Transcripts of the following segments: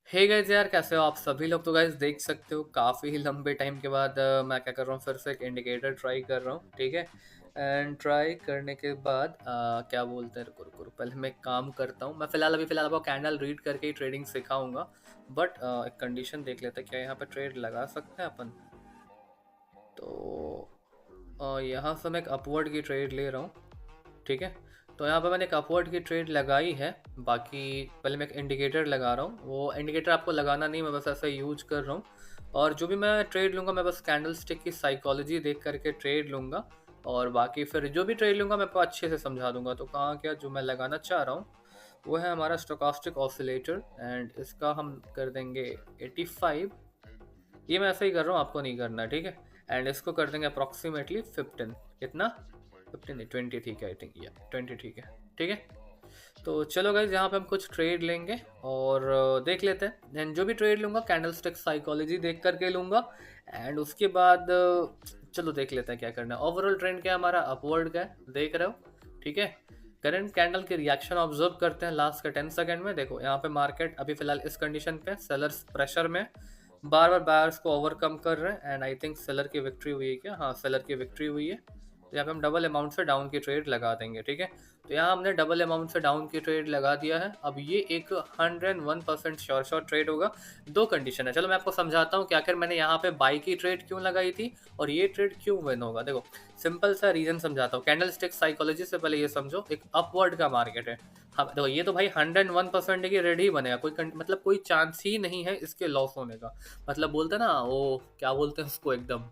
Hey guys यार, कैसे हो आप सभी लोग। तो गाइस देख सकते हो काफ़ी लंबे टाइम के बाद मैं क्या कर रहा हूँ, फिर से एक इंडिकेटर ट्राई कर रहा हूँ। ठीक है। एंड ट्राई करने के बाद क्या बोलते हैं, रुको रुको रुको, पहले मैं एक काम करता हूँ। मैं फ़िलहाल आपको कैंडल रीड करके ही ट्रेडिंग सिखाऊंगा। बट एक कंडीशन देख लेते हैं, क्या यहाँ पे ट्रेड लगा सकते हैं अपन। तो यहाँ से मैं एक अपवर्ड की ट्रेड ले रहा हूँ। ठीक है। तो यहाँ पे मैंने एक अपवर्ड की ट्रेड लगाई है। बाकी पहले मैं एक इंडिकेटर लगा रहा हूँ। वो इंडिकेटर आपको लगाना नहीं, मैं बस ऐसा यूज कर रहा हूँ। और जो भी मैं ट्रेड लूँगा, मैं बस कैंडल स्टिक की साइकोलॉजी देख करके ट्रेड लूँगा। और बाकी फिर जो भी ट्रेड लूँगा मैं आपको अच्छे से समझा दूंगा। तो कहाँ क्या जो मैं लगाना चाह रहा हूँ वो है हमारा स्टोकास्टिक ऑसिलेटर। एंड इसका हम कर देंगे 85। ये मैं ऐसा ही कर रहा हूँ, आपको नहीं करना, ठीक है। एंड इसको कर देंगे अप्रॉक्सीमेटली 15। कितना? 15 नहीं, 20 ठीक है, आई थिंक। या 20 ठीक है। ठीक है। तो चलो गाइज, यहाँ पे हम कुछ ट्रेड लेंगे और देख लेते हैं। देन जो भी ट्रेड लूँगा कैंडल स्टिक साइकोलॉजी देख करके लूँगा। एंड उसके बाद चलो देख लेते हैं क्या करना है। ओवरऑल ट्रेंड क्या है हमारा, अपवर्ड का है, देख रहे हो। ठीक है। करंट कैंडल के रिएक्शन ऑब्जर्व करते हैं लास्ट के 10 सेकंड में। देखो यहाँ पे मार्केट अभी फिलहाल इस कंडीशन पे सेलर्स प्रेशर में बार बार बायर्स को ओवरकम कर रहे हैं। एंड आई थिंक सेलर की विक्ट्री हुई है क्या? हाँ, सेलर की विक्ट्री हुई है। तो यहाँ पे हम डबल अमाउंट से डाउन की ट्रेड लगा देंगे। ठीक है। तो यहाँ हमने डबल अमाउंट से डाउन की ट्रेड लगा दिया है। अब ये एक 101% श्योर ट्रेड होगा। दो कंडीशन है, चलो मैं आपको समझाता हूँ कि आखिर मैंने यहाँ पे बाई की ट्रेड क्यों लगाई थी और ये ट्रेड क्यों विन होगा। देखो सिंपल सा रीजन समझाता हूँ। कैंडल स्टिक साइकोलॉजी से पहले ये समझो, एक अपवर्ड का मार्केट है। हाँ देखो, ये तो भाई 101% की रेड ही बनेगा। मतलब कोई चांस ही नहीं है इसके लॉस होने का। मतलब बोलते हैं ना, वो क्या बोलते हैं उसको, एकदम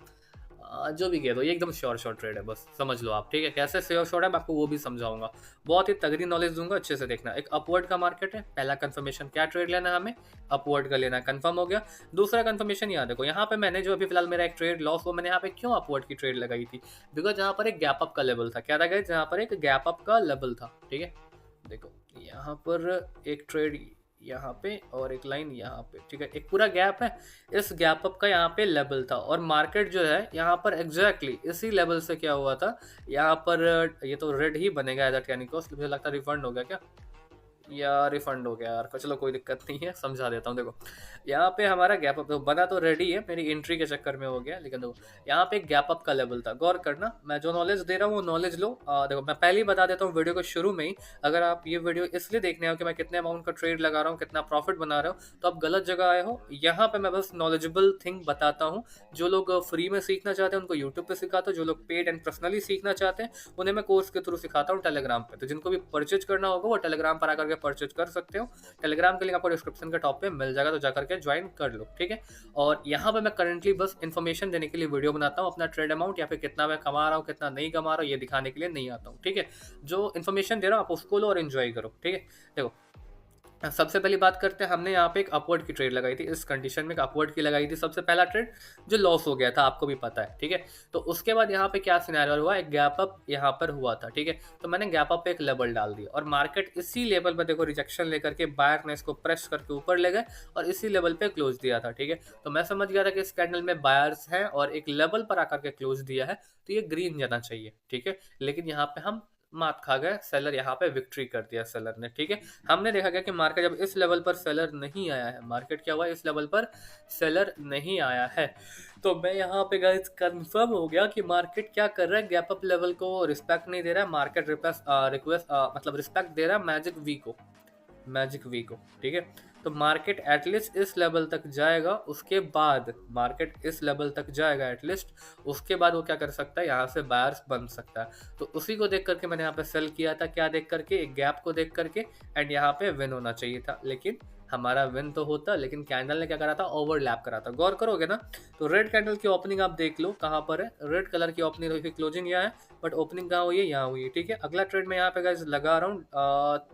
जो भी कह दो, ये एकदम श्योर ट्रेड है, बस समझ लो आप। ठीक है। कैसे श्योर है मैं आपको वो भी समझाऊंगा। बहुत ही तगड़ी नॉलेज दूंगा, अच्छे से देखना। एक अपवर्ड का मार्केट है, पहला कंफर्मेशन क्या ट्रेड लेना है हमें, अपवर्ड का लेना है, कंफर्म हो गया। दूसरा कंफर्मेशन यहाँ देखो, यहाँ पे मैंने जो अभी फिलहाल मेरा एक ट्रेड लॉस, वो मैंने यहाँ पे क्यों अपवर्ड की ट्रेड लगाई थी, बिकॉज यहाँ पर एक गैप अप का लेवल था। क्या था गाइस? यहाँ पर एक गैप अप का लेवल था। ठीक है। देखो यहाँ पर एक ट्रेड यहाँ पे और एक लाइन यहाँ पे। ठीक है। एक पूरा गैप है, इस गैप अप का यहाँ पे लेवल था और मार्केट जो है यहाँ पर एग्जैक्टली इसी लेवल से क्या हुआ था, यहाँ पर ये तो रेड ही बनेगा एज अ कॉस्ट। मुझे लगता है रिफंड हो गया क्या, या रिफंड हो गया यार। चलो कोई दिक्कत नहीं है, समझा देता हूँ। देखो यहाँ पे हमारा गैप अप तो बना, तो रेडी है, मेरी एंट्री के चक्कर में हो गया। लेकिन देखो यहाँ पे एक गैप अप का लेवल था। गौर करना, मैं जो नॉलेज दे रहा हूँ वो नॉलेज लो। देखो मैं पहले ही बता देता हूँ वीडियो को शुरू में ही, अगर आप ये वीडियो इसलिए देखने हो कि मैं कितने अमाउंट का ट्रेड लगा रहा हूँ, कितना प्रॉफिट बना रहा हूँ, तो आप गलत जगह आए हो। यहाँ पे मैं बस नॉलेजेबल थिंग बताता हूँ। जो लोग फ्री में सीखना चाहते हैं उनको यूट्यूब पे सिखाता हूँ, जो लोग पेड एंड पर्सनली सीखना चाहते हैं उन्हें मैं कोर्स के थ्रू सिखाता हूँ टेलीग्राम पे। तो जिनको भी परचेज करना होगा वो टेलीग्राम पर आकर के परचेज कर सकते हो। टेलीग्राम के लिंक आपको डिस्क्रिप्शन के टॉप पे मिल जाएगा, तो जाकर के ज्वाइन कर लो। ठीक है। और यहाँ पे मैं करंटली बस इन्फॉर्मेशन देने के लिए वीडियो बनाता हूँ। अपना ट्रेड अमाउंट या फिर कितना मैं कमा रहा हूँ कितना नहीं कमा रहा हूँ ये दिखाने के लिए नहीं आता हूँ। ठीक है। जो इन्फॉर्मेशन दे रहा हूँ आप उसको लो और एंजॉय करो। ठीक है। देखो सबसे पहली बात करते हैं, हमने यहाँ पे एक अपवर्ड की ट्रेड लगाई थी। इस कंडीशन में एक अपवर्ड की लगाई थी सबसे पहला ट्रेड, जो लॉस हो गया था, आपको भी पता है। ठीक है। तो उसके बाद यहाँ पे क्या सिनेरियो हुआ, एक गैप अप यहाँ पर हुआ था। ठीक है। तो मैंने गैप अप पे एक लेवल डाल दिया और मार्केट इसी लेवल पर देखो रिजेक्शन लेकर के बायर ने इसको प्रेस करके ऊपर ले गए और इसी लेवल पे क्लोज दिया था। ठीक है। तो मैं समझ गया था कि इस कैंडल में बायर्स हैं और एक लेवल पर आकर के क्लोज दिया है, तो ये ग्रीन जाना चाहिए। ठीक है। लेकिन यहाँ पे हम मात खा गए, सेलर यहाँ पे विक्ट्री कर दिया सेलर ने। ठीक है। हमने देखा गया कि मार्केट जब इस लेवल पर सेलर नहीं आया है, मार्केट क्या हुआ, इस लेवल पर सेलर नहीं आया है, तो मैं यहाँ पे गाइस कंफर्म हो गया कि मार्केट क्या कर रहा है, गैप अप लेवल को रिस्पेक्ट नहीं दे रहा है। मार्केट रिक्वेस्ट मतलब रिस्पेक्ट दे रहा है मैजिक वी को, मैजिक वी को। ठीक है। तो मार्केट एटलीस्ट इस लेवल तक जाएगा, उसके बाद मार्केट इस लेवल तक जाएगा एटलीस्ट, उसके बाद वो क्या कर सकता है, यहाँ से बायर्स बन सकता है। तो उसी को देख करके मैंने यहाँ पे सेल किया था। क्या देख करके, एक गैप को देख करके। एंड यहाँ पे विन होना चाहिए था, लेकिन हमारा विन तो होता, लेकिन कैंडल ने क्या करा था, ओवरलैप करा था। गौर करोगे ना तो रेड कैंडल की ओपनिंग आप देख लो कहाँ पर है, रेड कलर की ओपनिंग हुई थी, क्लोजिंग यहाँ है, बट ओपनिंग कहाँ हुई है, यहाँ हुई है। ठीक है। अगला ट्रेड मैं यहाँ पे गाइस लगा रहा हूँ,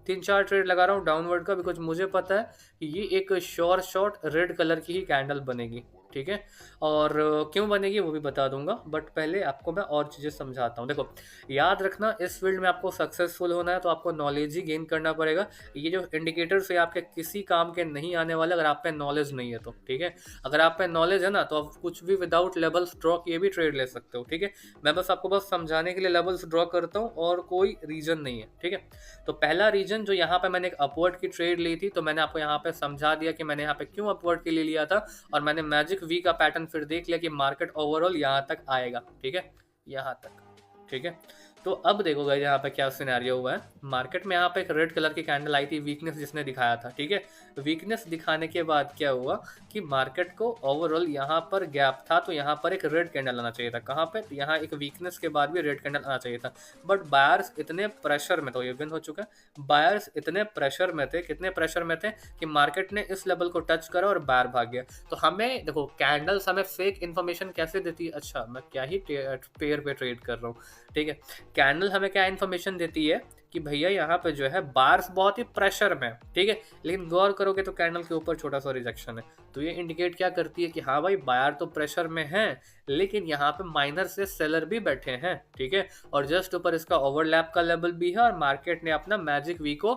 3-4 ट्रेड लगा रहा हूँ डाउनवर्ड का, बिकॉज मुझे पता है कि ये एक श्योर शॉट रेड कलर की ही कैंडल बनेगी। ठीक है। और क्यों बनेगी वो भी बता दूंगा, बट पहले आपको मैं और चीज़ें समझाता हूँ। देखो, याद रखना, इस फील्ड में आपको सक्सेसफुल होना है तो आपको नॉलेज ही गेन करना पड़ेगा। ये जो इंडिकेटर्स है आपके किसी काम के नहीं आने वाले अगर आप पे नॉलेज नहीं है तो, ठीक है। अगर आप पे नॉलेज है ना तो आप कुछ भी विदाउट लेवल्स ड्रॉ किए भी ट्रेड ले सकते हो, ठीक है। मैं बस आपको बस समझाने के लिए लेवल्स ड्रॉ करता हूँ और कोई रीजन नहीं है, ठीक है। तो पहला रीजन जो यहाँ पे मैंने एक अपवर्ड की ट्रेड ली थी, तो मैंने आपको यहाँ पे समझा दिया कि मैंने यहाँ पे क्यों अपवर्ड के लिए लिया था, और मैंने मैजिक वी का पैटर्न फिर देख लिया कि मार्केट ओवरऑल यहाँ तक आएगा, ठीक है, यहाँ तक, ठीक है। तो अब देखो गाइस यहाँ पे क्या सिनेरियो हुआ है। मार्केट में यहाँ पे एक रेड कलर की कैंडल आई थी, वीकनेस जिसने दिखाया था, ठीक है। वीकनेस दिखाने के बाद क्या हुआ कि मार्केट को ओवरऑल यहाँ पर गैप था, तो यहाँ पर एक रेड कैंडल आना चाहिए था। कहाँ पे? तो यहाँ एक वीकनेस के बाद भी रेड कैंडल आना चाहिए था, बट बायर्स इतने प्रेशर में, तो ये विन हो चुका है। बायर्स इतने प्रेशर में थे, कितने प्रेशर में थे कि मार्केट ने इस लेवल को टच करा और बाहर भाग गया। तो हमें देखो, कैंडल्स हमें फेक इन्फॉर्मेशन कैसे देती है। अच्छा, मैं क्या ही पेयर पे ट्रेड कर रहा हूँ, ठीक है। कैंडल हमें क्या इन्फॉर्मेशन देती है कि भैया यहाँ पे जो है बार्स बहुत ही प्रेशर में, ठीक है। लेकिन गौर करोगे तो कैंडल के ऊपर छोटा सा रिजेक्शन है, तो ये इंडिकेट क्या करती है कि हाँ भाई, बायर तो प्रेशर में है, लेकिन यहाँ पे माइनर से सेलर भी बैठे हैं, ठीक है। और जस्ट ऊपर इसका ओवरलैप का लेवल भी है, और मार्केट ने अपना मैजिक वी को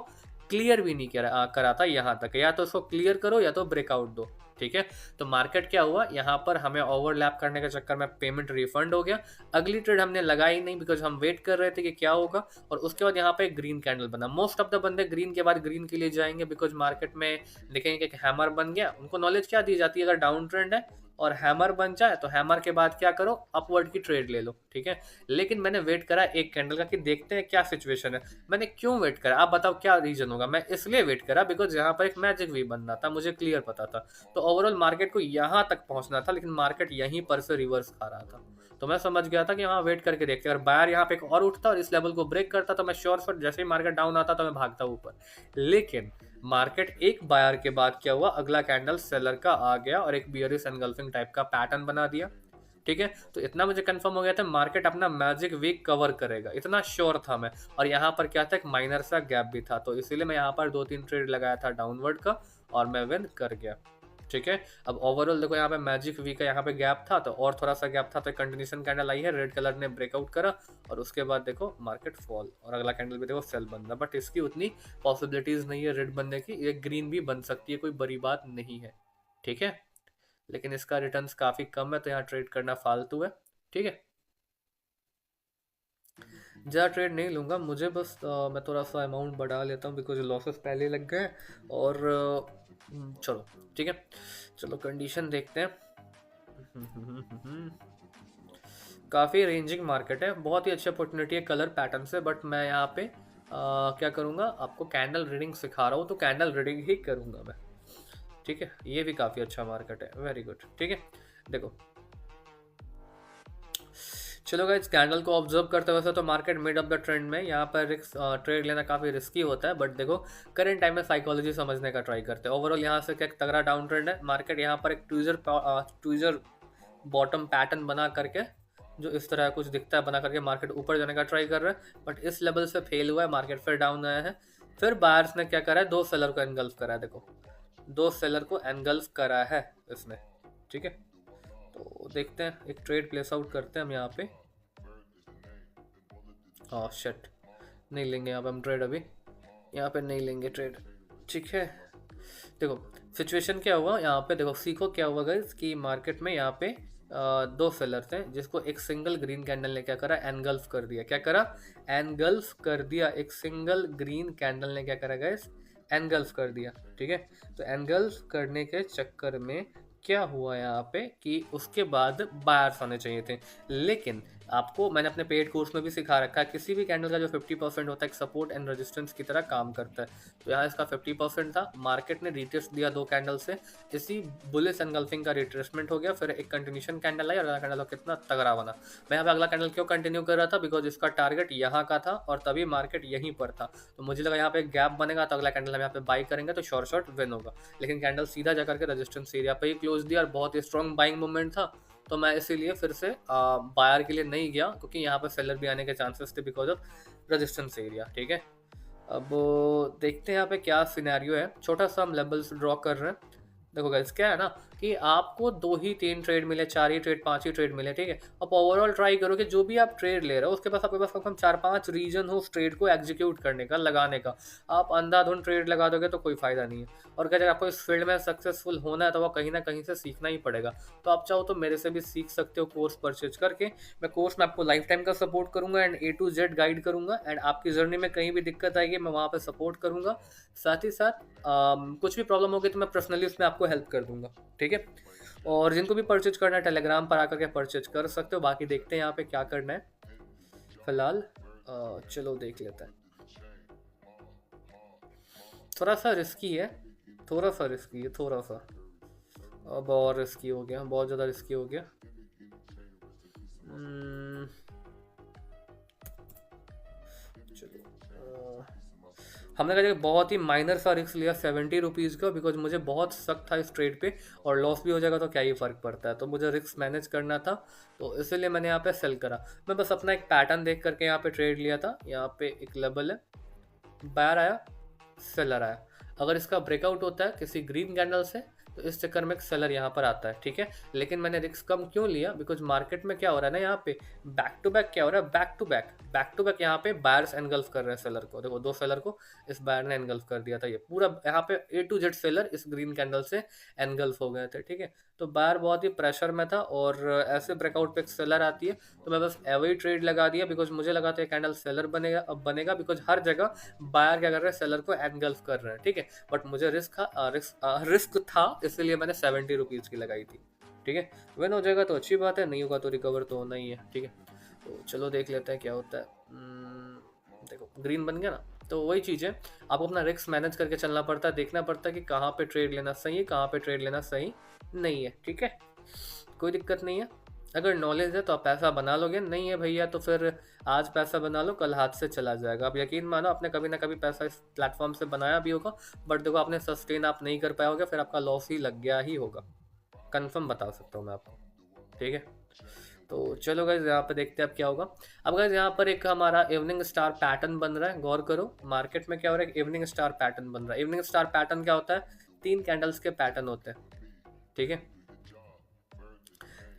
क्लियर भी नहीं करा था यहाँ तक। या तो उसको क्लियर करो या तो ब्रेकआउट दो, ठीक है। तो मार्केट क्या हुआ, यहाँ पर हमें ओवरलैप करने के चक्कर में पेमेंट रिफंड हो गया। अगली ट्रेड हमने लगाई नहीं, बिकॉज हम वेट कर रहे थे कि क्या होगा। और उसके बाद यहाँ पे एक ग्रीन कैंडल बना। मोस्ट ऑफ द बंदे ग्रीन के बाद ग्रीन के लिए जाएंगे, बिकॉज मार्केट में देखेंगे कि हैमर बन गया। उनको नॉलेज क्या दी जाती है, अगर डाउन ट्रेंड है और हैमर बन जाए तो हैमर के बाद क्या करो, अपवर्ड की ट्रेड ले लो, ठीक है। लेकिन मैंने वेट करा एक कैंडल का कि देखते हैं क्या सिचुएशन है। मैंने क्यों वेट करा, आप बताओ क्या रीजन होगा। मैं इसलिए वेट करा बिकॉज यहाँ पर एक मैजिक वी बनना था, मुझे क्लियर पता था। तो ओवरऑल मार्केट को यहाँ तक पहुंचना था, लेकिन मार्केट यहीं पर से रिवर्स खा रहा था। तो मैं समझ गया था कि वहाँ वेट करके देखते, अगर बायर यहाँ पे एक और उठता और इस लेवल को ब्रेक करता तो मैं श्योर शॉट जैसे ही मार्केट डाउन आता तो मैं भागता ऊपर। लेकिन मार्केट एक बायर के बाद क्या हुआ, अगला कैंडल सेलर का आ गया और एक बियरिश एनगल्फिंग टाइप का पैटर्न बना दिया, ठीक है। तो इतना मुझे कंफर्म हो गया था मार्केट अपना मैजिक वीक कवर करेगा, इतना श्योर था मैं। और यहाँ पर क्या था, एक माइनर सा गैप भी था, तो इसीलिए मैं यहाँ पर 2-3 ट्रेड लगाया था डाउनवर्ड का, और मैं विन कर गया, ठीक है। अब ओवरऑल देखो, यहाँ पे मैजिक वी का यहाँ पे गैप था, तो और थोड़ा सा गैप था, तो कंटिन्यूशन कैंडल आई है, रेड कलर ने ब्रेकआउट करा, और उसके बाद देखो मार्केट फॉल, और अगला कैंडल भी देखो सेल बन रहा। बट इसकी उतनी पॉसिबिलिटीज नहीं है रेड बनने की, ये ग्रीन भी बन सकती है, कोई बड़ी बात नहीं है, ठीक है। लेकिन इसका रिटर्न्स काफी कम है, तो यहाँ ट्रेड करना फालतू है, ठीक है। ज़्यादा ट्रेड नहीं लूँगा, मुझे बस मैं थोड़ा सा अमाउंट बढ़ा लेता हूँ, बिकॉज लॉसेस पहले लग गए। और चलो ठीक है, चलो कंडीशन देखते हैं। काफ़ी रेंजिंग मार्केट है, बहुत ही अच्छी अपॉर्चुनिटी है कलर पैटर्न से। बट मैं यहाँ पे क्या करूँगा, आपको कैंडल रीडिंग सिखा रहा हूँ, तो कैंडल रीडिंग ही करूँगा मैं, ठीक है। ये भी काफ़ी अच्छा मार्केट है, वेरी गुड, ठीक है। देखो, चलो गाइस, कैंडल को ऑब्जर्व करते हुए तो market mid of the trend में, यहाँ पर ट्रेड लेना काफ़ी रिस्की होता है। बट देखो, करंट टाइम में साइकोलॉजी समझने का ट्राई करते हैं। ओवरऑल यहाँ से क्या तगड़ा डाउन ट्रेंड है, मार्केट यहाँ पर एक ट्विजर बॉटम पैटर्न बना करके, जो इस तरह कुछ दिखता है, बना करके मार्केट ऊपर जाने का ट्राई कर रहा है। बट इस लेवल से फेल हुआ है, मार्केट फिर डाउन आया है। फिर बायर्स ने क्या करा है, दो सेलर को एनगल्फ करा है, देखो दो सेलर को एनगल्फ करा है इसने, ठीक है। तो देखते हैं, एक ट्रेड प्लेस आउट करते हैं हम यहाँ पे। शिट, नहीं लेंगे यहाँ पे हम ट्रेड, अभी यहाँ पे नहीं लेंगे ट्रेड, ठीक है। देखो सिचुएशन क्या हुआ यहाँ पे, देखो सीखो क्या हुआ गाइस कि मार्केट में यहाँ पे दो सेलर थे, जिसको एक सिंगल ग्रीन कैंडल ने क्या करा, एनगल्फ कर दिया। क्या करा, एनगल्फ कर दिया। एक सिंगल ग्रीन कैंडल ने क्या करा गाइस, एनगल्फ कर दिया, ठीक है। तो एनगल्फ करने के चक्कर में क्या हुआ यहाँ पे कि उसके बाद बायर्स आने चाहिए थे। लेकिन आपको मैंने अपने पेड कोर्स में भी सिखा रखा है, किसी भी कैंडल का जो 50% होता है एक सपोर्ट एंड रेजिस्टेंस की तरह काम करता है। तो यहाँ इसका 50% था, मार्केट ने रिटेस्ट दिया दो कैंडल से, इसी बुलिश एनगल्फिंग का रिट्रेसमेंट हो गया। फिर एक कंटिन्यूशन कैंडल आई और अगला कैंडल कितना तगड़ा बना। मैं यहाँ पे अगला कैंडल क्यों कंटिन्यू कर रहा था, बिकॉज इसका टारगेट यहाँ का था और तभी मार्केट यहीं पर था। तो मुझे लगा यहाँ पे गैप बनेगा, तो अगला कैंडल हम यहाँ पे बाई करेंगे तो शॉर्ट विन होगा। लेकिन कैंडल सीधा जाकर के रेजिस्टेंस एरिया पे ही क्लोज दिया और बहुत ही स्ट्रॉन्ग बाइंग मूवमेंट था। तो मैं इसीलिए फिर से बायर के लिए नहीं गया, क्योंकि यहाँ पर सेलर भी आने के चांसेस थे बिकॉज ऑफ रेजिस्टेंस एरिया, ठीक है। अब देखते हैं यहाँ पे क्या सिनेरियो है। छोटा सा हम लेवल्स ड्रॉ कर रहे हैं। देखो गाइस, क्या है ना कि आपको 2 ही 3 ट्रेड मिले, 4 ही ट्रेड, 5 ही ट्रेड मिले, ठीक है। आप ओवरऑल ट्राई करो कि जो भी आप ट्रेड ले रहे हो उसके पास आपके पास कम से कम 4-5 रीजन हो उस ट्रेड को एग्जीक्यूट करने का, लगाने का। आप अंधाधुंध ट्रेड लगा दोगे तो कोई फायदा नहीं है। और अगर आपको इस फील्ड में सक्सेसफुल होना है तो वो कहीं ना कहीं से सीखना ही पड़ेगा। तो आप चाहो तो मेरे से भी सीख सकते हो कोर्स परचेज करके। मैं कोर्स में आपको लाइफ टाइम का सपोर्ट करूंगा and A to Z guide करूंगा, एंड आपकी जर्नी में कहीं भी दिक्कत आएगी मैं वहाँ पे सपोर्ट करूंगा। साथ ही साथ कुछ भी प्रॉब्लम होगी तो मैं पर्सनली उसमें आपको हेल्प कर दूंगा, ठीक है। और जिनको भी परचेज करना है टेलीग्राम पर आकर के परचेज कर सकते हो। बाकी देखते हैं यहाँ पे क्या करना है फिलहाल। चलो देख लेते हैं। थोड़ा सा रिस्की है, थोड़ा सा रिस्की है, थोड़ा सा। अब और रिस्की हो गया, बहुत ज़्यादा रिस्की हो गया। चलो हमने कहा बहुत ही माइनर सा रिस्क लिया 70 रुपीज़ का, बिकॉज मुझे बहुत शक था इस ट्रेड पे, और लॉस भी हो जाएगा तो क्या ही फ़र्क पड़ता है। तो मुझे रिस्क मैनेज करना था, तो इसीलिए मैंने यहाँ पे सेल करा। मैं बस अपना एक पैटर्न देख करके यहाँ पे ट्रेड लिया था। यहाँ पे एक लेवल है, बायर आया, सेलर आया। अगर इसका ब्रेकआउट होता है किसी ग्रीन कैंडल से तो इस चक्कर में एक सेलर यहाँ पर आता है, ठीक है। लेकिन मैंने रिस्क कम क्यों लिया, बिकॉज मार्केट में क्या हो रहा है ना, यहाँ पे बैक टू बैक क्या हो रहा है, बैक टू बैक यहाँ पे बायर्स एनगल्फ कर रहे हैं सेलर को। देखो 2 सेलर को इस बायर ने एनगल्फ कर दिया था। ये पूरा यहाँ पे A to Z सेलर इस ग्रीन कैंडल से एनगल्फ हो गए थे, ठीक है। तो बायर बहुत ही प्रेशर में था, और ऐसे ब्रेकआउट पे एक सेलर आती है तो मैं बस एवरी ट्रेड लगा दिया, बिकॉज मुझे लगा था कैंडल सेलर बनेगा। अब बनेगा बिकॉज हर जगह बायर क्या कर रहे हैं, सेलर को एनगल्फ कर रहे हैं, ठीक है। बट मुझे रिस्क था, इसलिए मैंने 70 रुपीज़ की लगाई थी, ठीक है। विन हो जाएगा तो अच्छी बात है, नहीं होगा तो रिकवर तो होना ही है, ठीक है। तो चलो देख लेते हैं क्या होता है। देखो ग्रीन बन गया ना, तो वही चीज़ है, आपको अपना रिस्क मैनेज करके चलना पड़ता है, देखना पड़ता है कि कहाँ पे ट्रेड लेना सही है, कहाँ पे ट्रेड लेना सही नहीं है, ठीक है। कोई दिक्कत नहीं है। अगर नॉलेज है तो आप पैसा बना लोगे, नहीं है भैया तो फिर आज पैसा बना लो, कल हाथ से चला जाएगा। आप यकीन मानो आपने कभी ना कभी पैसा इस प्लेटफॉर्म से बनाया भी होगा, बट देखो आपने सस्टेन आप नहीं कर पाया होगा, फिर आपका लॉस ही लग गया ही होगा, कंफर्म बता सकता हूँ मैं आपको, ठीक है। तो चलो गाइस यहाँ पे देखते हैं अब क्या होगा। अब गाइस यहाँ पर एक हमारा इवनिंग स्टार पैटर्न बन रहा है, गौर करो मार्केट में क्या हो रहा है, इवनिंग स्टार पैटर्न बन रहा है। इवनिंग स्टार पैटर्न क्या होता है, 3 कैंडल्स के पैटर्न होते हैं, ठीक है।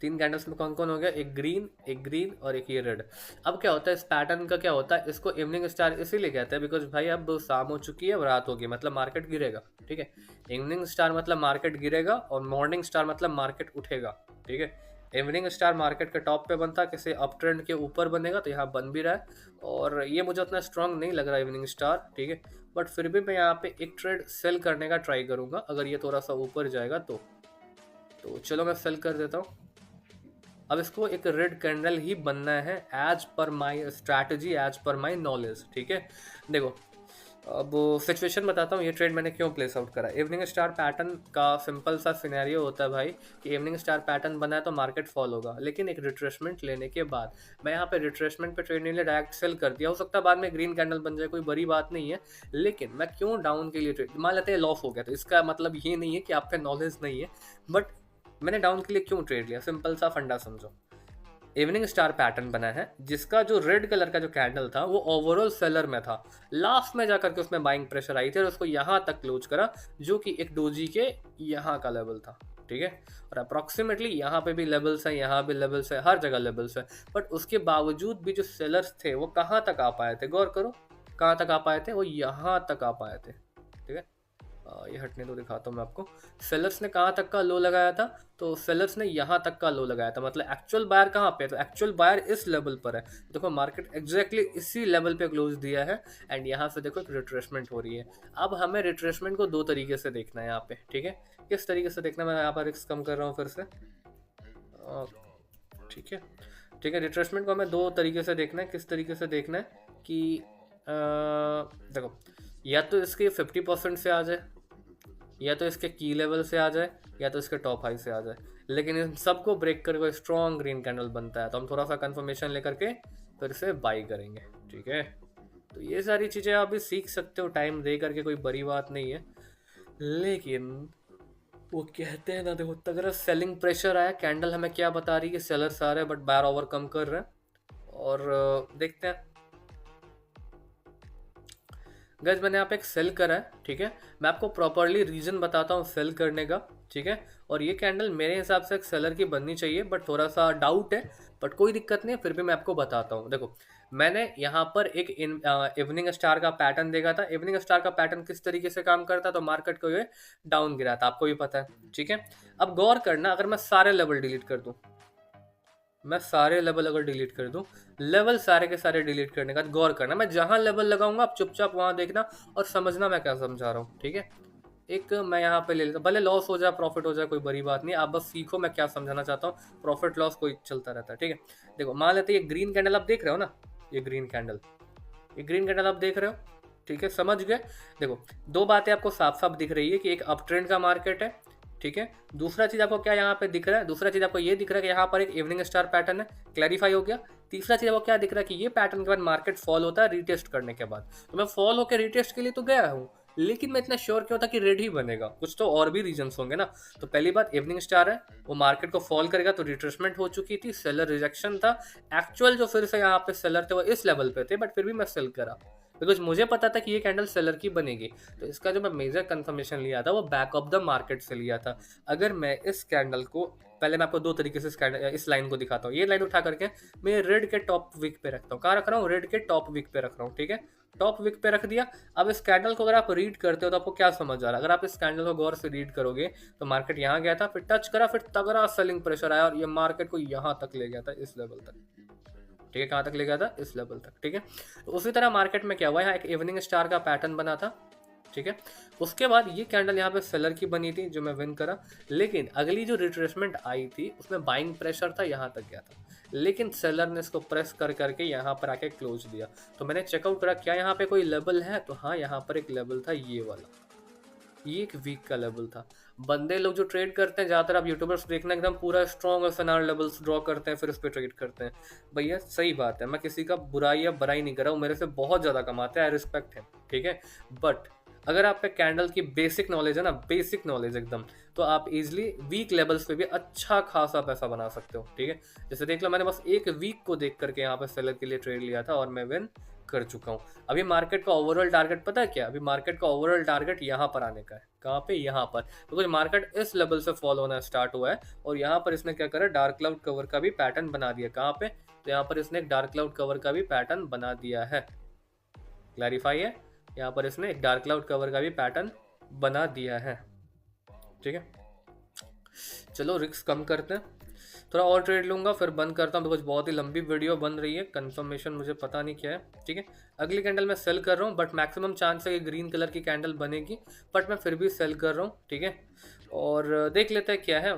3 कैंडल्स में कौन कौन हो गया, एक ग्रीन और एक ये रेड। अब क्या होता है इस पैटर्न का, क्या होता है, इसको इवनिंग स्टार इसीलिए कहते हैं बिकॉज भाई अब शाम हो चुकी है, अब रात होगी, मतलब मार्केट गिरेगा, ठीक है। इवनिंग स्टार मतलब मार्केट गिरेगा, और मॉर्निंग स्टार मतलब मार्केट उठेगा, ठीक है। इवनिंग स्टार मार्केट के टॉप पे बनता, किसी अप ट्रेंड के ऊपर बनेगा, तो यहाँ बन भी रहा है, और ये मुझे उतना स्ट्रांग नहीं लग रहा इवनिंग स्टार, ठीक है। बट फिर भी मैं यहाँ पे एक ट्रेड सेल करने का ट्राई करूंगा, अगर ये थोड़ा सा ऊपर जाएगा तो चलो मैं सेल कर देता हूँ। अब इसको एक रेड कैंडल ही बनना है, as per my strategy, as per my knowledge, ठीक है। देखो अब सिचुएशन बताता हूँ, ये ट्रेड मैंने क्यों प्लेस आउट करा। इवनिंग स्टार पैटर्न का सिंपल सा सिनेरियो होता है भाई कि इवनिंग स्टार पैटर्न बना है तो मार्केट फॉल होगा, लेकिन एक रिट्रेसमेंट लेने के बाद मैं यहाँ पे रिट्रेसमेंट पे ट्रेड नहीं लिया, डायरेक्ट सेल कर दिया। हो सकता है बाद में ग्रीन कैंडल बन जाए, कोई बड़ी बात नहीं है, लेकिन मैं क्यों डाउन के लिए ट्रेड, मान लेते हैं लॉस हो गया, तो इसका मतलब ये नहीं है कि आपका नॉलेज नहीं है, बट मैंने डाउन के लिए क्यों ट्रेड लिया, सिंपल सा फंडा समझो। इवनिंग स्टार पैटर्न बना है जिसका जो रेड कलर का जो कैंडल था वो ओवरऑल सेलर में था, लास्ट में जाकर के उसमें बाइंग प्रेशर आई थी और उसको यहाँ तक क्लोज करा, जो कि एक डोजी के यहाँ का लेवल था, ठीक है। और अप्रॉक्सीमेटली यहाँ पे भी लेवल्स हैं, यहाँ भी लेवल्स है, हर जगह लेवल्स है, बट उसके बावजूद भी जो सेलर्स थे वो कहाँ तक आ पाए थे, गौर करो कहाँ तक आ पाए थे, वो यहाँ तक आ पाए थे, ठीक है। ये हटने दो, दिखाता हूँ मैं आपको। सेलर्स ने कहाँ तक का लो लगाया था, तो सेलर्स ने यहाँ तक का लो लगाया था, मतलब एक्चुअल बायर कहाँ पे है, तो एक्चुअल बायर इस लेवल पर है। देखो मार्केट एग्जैक्टली इसी लेवल पे क्लोज दिया है, एंड यहाँ से देखो एक रिट्रेसमेंट हो रही है। अब हमें रिट्रेसमेंट को 2 तरीके से देखना है यहाँ पे, ठीक है। किस तरीके से देखना, मैं यहाँ पर रिस्क कम कर रहा हूँ फिर से, ठीक है, ठीक है। रिट्रेसमेंट को हमें 2 तरीके से देखना है। किस तरीके से देखना है कि देखो, या तो इसके 50% से आ जाए, या तो इसके की लेवल से आ जाए, या तो इसके टॉप हाई से आ जाए, लेकिन इन सबको ब्रेक करके स्ट्रॉन्ग ग्रीन कैंडल बनता है, तो हम थोड़ा सा कंफर्मेशन लेकर के फिर से बाई करेंगे, ठीक है। तो ये सारी चीज़ें आप भी सीख सकते हो टाइम दे करके, कोई बड़ी बात नहीं है, लेकिन वो कहते हैं ना, देखो अगर सेलिंग प्रेशर आया, कैंडल हमें क्या बता रही है कि सेलर्स आ रहे हैं बट बायर ओवर कम कर रहे हैं, और देखते हैं। गाइस मैंने यहाँ पे एक सेल करा है, ठीक है। मैं आपको प्रॉपरली रीजन बताता हूँ सेल करने का, ठीक है। और ये कैंडल मेरे हिसाब से एक सेलर की बननी चाहिए, बट थोड़ा सा डाउट है, बट कोई दिक्कत नहीं है, फिर भी मैं आपको बताता हूँ। देखो मैंने यहाँ पर एक इवनिंग स्टार का पैटर्न देखा था। इवनिंग स्टार का पैटर्न किस तरीके से काम करता है, तो मार्केट को ये डाउन गिरा था, आपको भी पता है, ठीक है। अब गौर करना, अगर मैं सारे लेवल डिलीट कर दूं, मैं सारे लेवल अगर डिलीट कर दूं, लेवल सारे के सारे डिलीट करने का गौर करना, मैं जहां लेवल लगाऊंगा आप चुपचाप वहां देखना और समझना मैं क्या समझा रहा हूँ, ठीक है। एक मैं यहाँ पे ले लेता हूँ, भले लॉस हो जाए प्रॉफिट हो जाए कोई बड़ी बात नहीं, आप बस सीखो मैं क्या समझाना चाहता हूँ। प्रॉफिट लॉस कोई चलता रहता है, ठीक है। देखो मान लेते ये ग्रीन कैंडल आप देख रहे हो ना, ये ग्रीन कैंडल, ये ग्रीन कैंडल आप देख रहे हो, ठीक है, समझ गए। देखो दो बातें आपको साफ साफ दिख रही है कि एक अप ट्रेंड का मार्केट है, ठीक है। दूसरा चीज आपको क्या यहाँ पे दिख रहा है, दूसरा चीज आपको ये दिख रहा है कि यहाँ पर एक इवनिंग स्टार पैटर्न है, क्लैरिफाई हो गया। तीसरा चीज आपको क्या दिख रहा है कि ये पैटर्न के बाद मार्केट फॉल होता है रिटेस्ट करने के बाद। तो मैं फॉल होकर रिटेस्ट के लिए तो गया हूँ, लेकिन मैं इतना श्योर क्यों था कि रेड ही बनेगा, कुछ तो और भी रीजंस होंगे ना। तो पहली बात इवनिंग स्टार है, वो मार्केट को फॉल करेगा तो रिट्रेसमेंट हो चुकी थी, सेलर रिजेक्शन था। एक्चुअल जो फिर से यहाँ पे सेलर थे वो इस लेवल पे थे, बट फिर भी मैं सेल करा बिकॉज मुझे पता था कि ये कैंडल सेलर की बनेगी। तो इसका जो मैं मेजर कंफर्मेशन लिया था वो बैक ऑफ द मार्केट से लिया था। अगर मैं इस कैंडल को, पहले मैं आपको दो तरीके से इस लाइन को दिखाता हूँ। ये लाइन उठा करके मैं रेड के टॉप विक पे रखता हूँ, कहाँ रख रहा हूँ, रेड के टॉप विक पे रख रहा हूँ, ठीक है, टॉप विक पे रख दिया। अब इस कैंडल को अगर आप रीड करते हो तो आपको क्या समझ आ रहा है, अगर आप इस कैंडल को गौर से रीड करोगे तो मार्केट यहाँ गया था, फिर टच करा, फिर तगड़ा सेलिंग प्रेशर आया और ये मार्केट को यहाँ तक ले गया था, इस लेवल तक, ठीक है, कहाँ तक ले गया था, इस लेवल तक, ठीक है। तो उसी तरह मार्केट में क्या हुआ, यहाँ एक इवनिंग स्टार का पैटर्न बना था, ठीक है। उसके बाद ये कैंडल यहाँ पे सेलर की बनी थी जो मैं विन करा, लेकिन अगली जो रिट्रेसमेंट आई थी उसमें बाइंग प्रेशर था, यहाँ तक गया था, लेकिन सेलर ने इसको प्रेस कर करके यहाँ पर आके क्लोज दिया। तो मैंने चेकआउट करा क्या यहाँ पे कोई लेवल है, तो हाँ यहाँ पर एक लेवल था, ये वाला, ये एक वीक का लेवल था। बंदे लोग जो ट्रेड करते हैं ज़्यादातर, आप यूट्यूबर्स देखना एकदम पूरा स्ट्रॉन्ग और फिनार लेवल्स ड्रॉ करते हैं फिर उस पर ट्रेड करते हैं। भैया सही बात है, मैं किसी का बुराई या बुराई नहीं कर रहा हूँ, मेरे से बहुत ज़्यादा कमाते हैं, आई रिस्पेक्ट है, ठीक है। बट अगर आप पे कैंडल की बेसिक नॉलेज है ना, बेसिक नॉलेज एकदम, तो आप इजीली वीक लेवल्स पे भी अच्छा खासा पैसा बना सकते हो, ठीक है। जैसे देख लो मैंने बस एक वीक को देख करके यहाँ पे सेलर के लिए ट्रेड लिया था और मैं विन कर चुका हूँ। अभी मार्केट का ओवरऑल टारगेट पता है क्या, अभी मार्केट का ओवरऑल टारगेट यहाँ पर आने का है, कहाँ पे, यहाँ पर, क्योंकि मार्केट इस लेवल से फॉल होना स्टार्ट हुआ है और यहाँ पर इसने क्या करा, डार्क क्लाउड कवर का भी पैटर्न बना दिया, कहाँ पे, तो यहाँ पर इसने एक डार्क क्लाउड कवर का भी पैटर्न बना दिया है, क्लैरिफाई है, यहाँ पर इसने एक डार्क क्लाउड कवर का भी पैटर्न बना दिया है, ठीक है। चलो रिस्क कम करते हैं, थोड़ा और ट्रेड लूंगा फिर बंद करता हूँ, बिकॉज बहुत ही लंबी वीडियो बन रही है, कंफर्मेशन मुझे पता नहीं क्या है, ठीक है। अगली कैंडल मैं सेल कर रहा हूँ, बट मैक्सिमम चांस है कि ग्रीन कलर की कैंडल बनेगी, बट मैं फिर भी सेल कर रहा हूँ, ठीक है। और देख लेते हैं क्या है,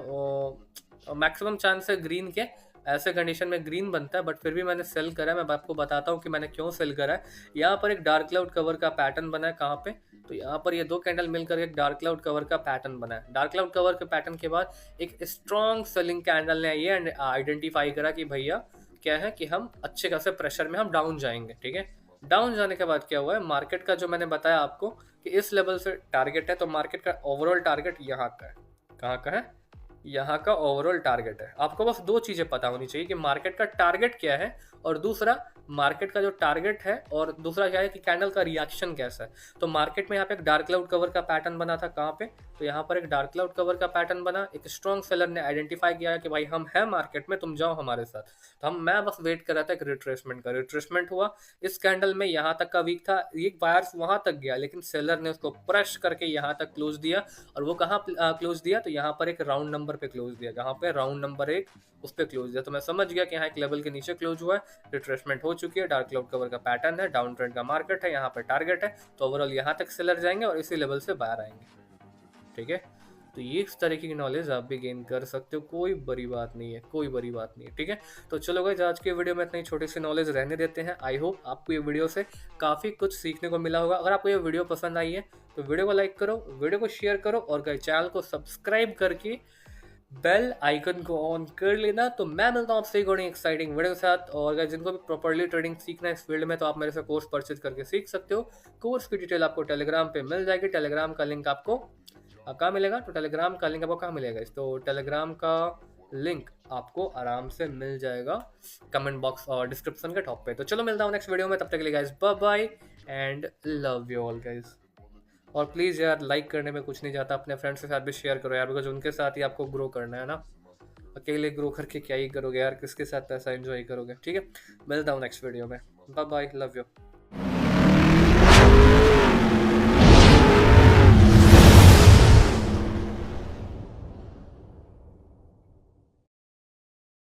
मैक्सिमम चांस है ग्रीन के, ऐसे कंडीशन में ग्रीन बनता है, बट फिर भी मैंने सेल करा है। मैं आपको बताता हूँ कि मैंने क्यों सेल करा है। यहाँ पर एक डार्क क्लाउड कवर का पैटर्न बना है, कहाँ पे, तो यहाँ पर ये दो कैंडल मिलकर एक डार्क क्लाउड कवर का पैटर्न बना है। डार्क क्लाउड कवर के पैटर्न के बाद एक स्ट्रॉन्ग सेलिंग कैंडल ने ये आइडेंटिफाई करा कि भैया क्या है कि हम अच्छे खासे प्रेशर में हम डाउन जाएंगे, ठीक है। डाउन जाने के बाद क्या हुआ है, मार्केट का जो मैंने बताया आपको कि इस लेवल से टारगेट है, तो मार्केट का ओवरऑल टारगेट यहाँ का है, कहाँ का है, यहाँ का ओवरऑल टारगेट है। आपको बस दो चीजें पता होनी चाहिए कि मार्केट का टारगेट क्या है, और दूसरा मार्केट का जो टारगेट है, और दूसरा क्या है कि कैंडल का रिएक्शन कैसा है। तो मार्केट में यहाँ पे एक डार्क क्लाउड कवर का पैटर्न बना था, कहाँ पे, तो यहाँ पर एक डार्क क्लाउड कवर का पैटर्न बना, एक स्ट्रॉन्ग सेलर ने आइडेंटिफाई किया कि भाई हम हैं मार्केट में, तुम जाओ हमारे साथ। तो मैं बस वेट कर रहा था एक रिट्रेसमेंट का, रिट्रेसमेंट हुआ इस कैंडल में, यहाँ तक का वीक था, एक बायर्स वहां तक गया, लेकिन सेलर ने उसको प्रेस करके यहाँ तक क्लोज दिया। और वो कहाँ क्लोज दिया, तो यहाँ पर एक राउंड नंबर पे क्लोज दिया, जहाँ पे राउंड नंबर 1 उस पर क्लोज दिया। तो मैं समझ गया कि यहाँ एक लेवल के नीचे क्लोज हुआ है, रिट्रेसमेंट हो चुकी है, डार्क क्लाउड कवर का पैटर्न है, डाउन ट्रेंड का मार्केट है, यहाँ पर टारगेट है, तो ओवरऑल यहाँ तक सेलर जाएंगे और इसी लेवल से बाहर आएंगे, ठीक है। तो ये इस तरीके की नॉलेज आप भी गेन कर सकते हो, कोई बड़ी बात नहीं है, कोई बड़ी बात नहीं है, ठीक है। तो चलो गाइस आज की वीडियो में इतनी छोटी सी नॉलेज रहने देते हैं। आई होप आपको ये वीडियो से काफ़ी कुछ सीखने को मिला होगा। अगर आपको ये वीडियो पसंद आई है तो वीडियो को लाइक करो, वीडियो को शेयर करो, और गाइस चैनल को सब्सक्राइब करके बेल आइकन को ऑन कर लेना। तो मैं मिलता हूँ आपसे एक और एक्साइटिंग वीडियो के साथ। और गाइस जिनको भी प्रॉपर्ली ट्रेडिंग सीखना है इस फील्ड में, तो आप मेरे से कोर्स परचेज करके सीख सकते हो। कोर्स की डिटेल आपको टेलीग्राम पे मिल जाएगी। टेलीग्राम का लिंक आपको कहाँ मिलेगा, तो टेलीग्राम का लिंक आपको कहाँ मिलेगा, तो टेलीग्राम का लिंक आपको आराम से मिल जाएगा कमेंट बॉक्स और डिस्क्रिप्शन के टॉप पे। तो चलो मिलता हूँ नेक्स्ट वीडियो में, तब तक के लिए guys bye bye and love you all guys. और प्लीज़ यार लाइक करने में कुछ नहीं जाता, अपने फ्रेंड्स के साथ भी शेयर करो यार, बिकॉज उनके साथ ही आपको ग्रो करना है ना। अकेले ग्रो करके क्या ही करोगे यार, किसके साथ पैसा एंजॉय करोगे। ठीक है, मिलता हूँ नेक्स्ट वीडियो में। Bye bye, love you.